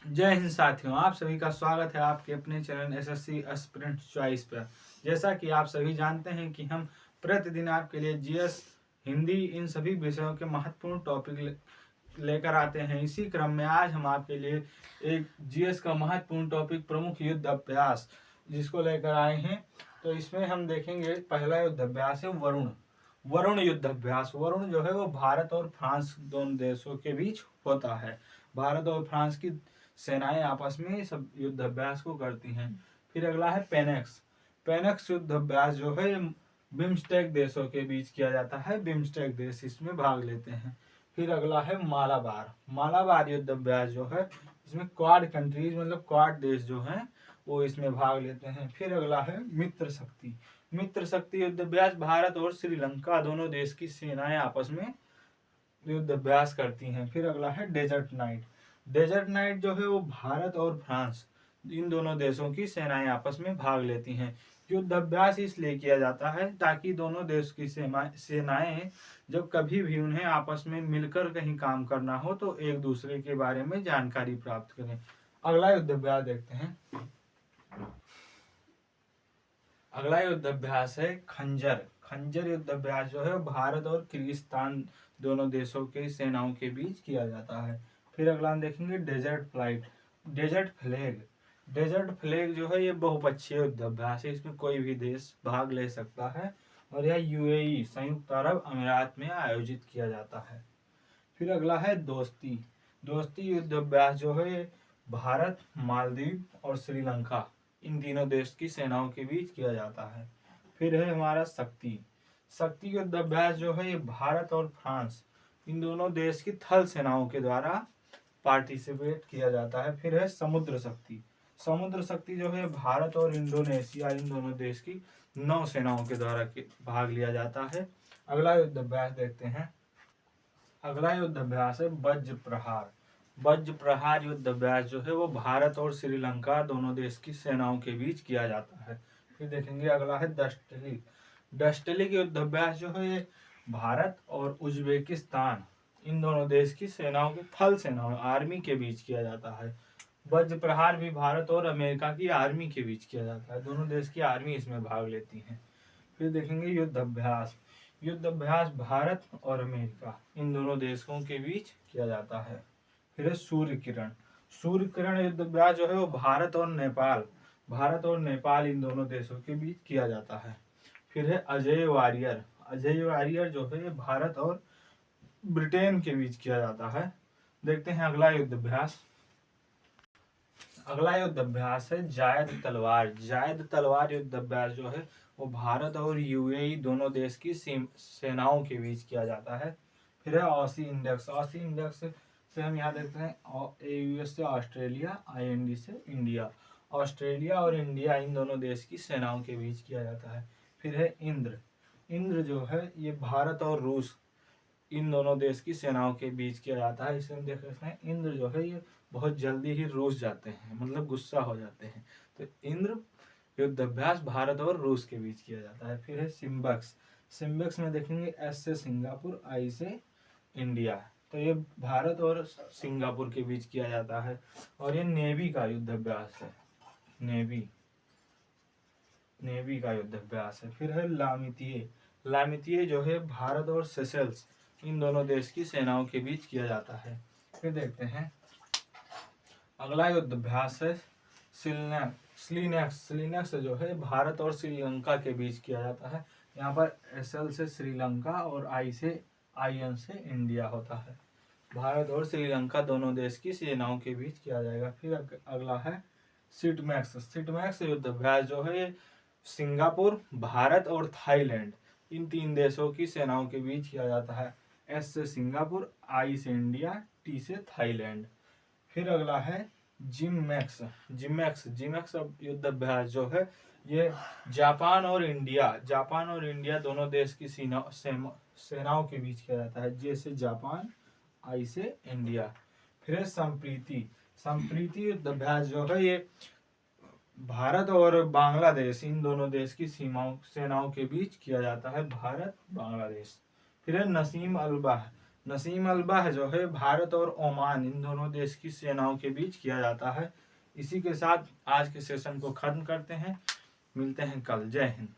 जय हिंद साथियों, आप सभी का स्वागत है आपके अपने चैनल एसएससी एस्पिरेंट चॉइस पर। जैसा कि आप सभी जानते हैं कि हम प्रतिदिन आपके लिए जीएस, हिंदी इन सभी विषयों के महत्वपूर्ण टॉपिक लेकर आते हैं। इसी क्रम में आज हम आपके लिए एक जीएस का महत्वपूर्ण टॉपिक प्रमुख युद्ध अभ्यास जिसको लेकर आए हैं। तो इसमें हम देखेंगे पहला युद्ध अभ्यास है वरुण। वरुण युद्ध अभ्यास। वरुण जो है वो भारत और फ्रांस दोनों देशों के बीच होता है। भारत और फ्रांस की सेनाएं आपस में सब युद्ध अभ्यास को करती हैं। फिर अगला है पेनेक्स। पेनेक्स युद्ध अभ्यास जो है बिम्स्टेक देशों के बीच किया जाता है। बिम्स्टेक देश इसमें भाग लेते हैं। फिर अगला है मालाबार। मालाबार युद्ध अभ्यास जो है इसमें क्वाड कंट्रीज मतलब क्वाड देश जो हैं वो इसमें भाग लेते हैं। फिर अगला है मित्र शक्ति। मित्र शक्ति युद्ध अभ्यास भारत और श्रीलंका दोनों देश की सेनाएं आपस में युद्ध अभ्यास करती हैं। फिर अगला है डेजर्ट नाइट। डेजर्ट नाइट जो है वो भारत और फ्रांस इन दोनों देशों की सेनाएं आपस में भाग लेती हैं। युद्ध अभ्यास इसलिए किया जाता है ताकि दोनों देश की सेनाएं जब कभी भी उन्हें आपस में मिलकर कहीं काम करना हो तो एक दूसरे के बारे में जानकारी प्राप्त करें। अगला युद्ध अभ्यास देखते हैं। अगला युद्ध अभ्यास है खंजर। खंजर युद्ध अभ्यास जो है भारत और किर्गिस्तान दोनों देशों के सेनाओं के बीच किया जाता है। फिर अगला हम देखेंगे desert flight. Desert flag. Desert flag जो है ये बहुपक्षीय युद्ध अभ्यास है। इसमें कोई भी देश भाग ले सकता है और यह यूएई संयुक्त अरब अमीरात में आयोजित किया जाता है। फिर अगला है दोस्ती। दोस्ती युद्ध अभ्यास जो है भारत, मालदीव और श्रीलंका इन तीनों देश की सेनाओं के बीच किया जाता है। फिर है हमारा शक्ति। शक्ति युद्ध अभ्यास जो है ये भारत और फ्रांस इन दोनों देश की थल सेनाओं के द्वारा पार्टिसिपेट किया जाता है। फिर है समुद्र शक्ति। समुद्र शक्ति जो है भारत और इंडोनेशिया इन दोनों देश की नौ सेनाओं के द्वारा भाग लिया जाता है। अगला युद्ध अभ्यास देखते हैं। अगला युद्ध अभ्यास है वज्र प्रहार। वज्र प्रहार युद्ध अभ्यास जो है वो भारत और श्रीलंका दोनों देश की सेनाओं के बीच किया जाता है। फिर देखेंगे अगला है डस्टलिक। डस्टलिक युद्ध अभ्यास जो है ये भारत और उज्बेकिस्तान इन दोनों देश की सेनाओं की थल सेनाओं आर्मी के बीच किया जाता है। वज्र प्रहार भी भारत और अमेरिका की आर्मी के बीच किया जाता है। दोनों देश की आर्मी इसमें भाग लेती है। फिर देखेंगे युद्ध अभ्यास। युद्ध अभ्यास भारत और अमेरिका इन दोनों देशों के बीच किया जाता है। फिर है सूर्य किरण। सूर्य किरण युद्ध अभ्यास जो है वो भारत और नेपाल इन दोनों देशों के बीच किया जाता है। फिर है अजय वारियर। अजय वारियर जो है ये भारत और ब्रिटेन के बीच किया जाता है। देखते हैं अगला युद्ध अभ्यास। अगला युद्ध अभ्यास है जायद तलवार। जायद तलवार युद्ध अभ्यास जो है वो भारत और यूएई दोनों देश की सेनाओं के बीच किया जाता है। फिर है ऑसी इंडेक्स। ऑसी इंडेक्स से हम यहाँ देखते हैं यूएस से ऑस्ट्रेलिया, आईएनडी से इंडिया। ऑस्ट्रेलिया और इंडिया इन दोनों देश की सेनाओं के बीच किया जाता है। फिर है इंद्र। इंद्र जो है ये भारत और रूस इन दोनों देश की सेनाओं के बीच किया जाता है। इसे हम देख सकते हैं इंद्र जो है ये बहुत जल्दी ही रूस जाते हैं मतलब गुस्सा हो जाते हैं। तो इंद्र युद्ध अभ्यास भारत और रूस के बीच किया जाता है। फिर है सिम्बक्स। सिम्बक्स में देखेंगे एस से सिंगापुर, आई से इंडिया। तो ये भारत और सिंगापुर के बीच किया जाता है और ये नेवी का युद्ध अभ्यास है। नेवी का युद्ध अभ्यास है। फिर है लामितीय। लामितीय जो है भारत और सेशल्स इन दोनों देश की सेनाओं के बीच किया जाता है। फिर देखते हैं अगला युद्ध अभ्यास है स्लीनेक्स। स्लीनेक्स जो है भारत और श्रीलंका के बीच किया जाता है। यहाँ पर एसएल से श्रीलंका और आईएन से इंडिया होता है। भारत और श्रीलंका दोनों देश की सेनाओं के बीच किया जाएगा। फिर अगला है सिटमैक्स। सिटमैक्स युद्ध अभ्यास जो है सिंगापुर, भारत और थाईलैंड इन तीन देशों की सेनाओं के बीच किया जाता है। एस से सिंगापुर, आई से इंडिया, टी से थाईलैंड। फिर अगला है जिमैक्स। जिमैक्स युद्ध अभ्यास जो है ये जापान और इंडिया दोनों देश की सेनाओं के बीच किया जाता है। जे से जापान, आई से इंडिया। फिर है संप्रीति युद्ध अभ्यास जो है ये भारत और बांग्लादेश इन दोनों देश की सेनाओं के बीच किया जाता है। भारत बांग्लादेश। फिर है नसीम अल नसीम अल्बा जो है भारत और ओमान इन दोनों देश की सेनाओं के बीच किया जाता है। इसी के साथ आज के सेशन को खत्म करते हैं। मिलते हैं कल। जय हिंद।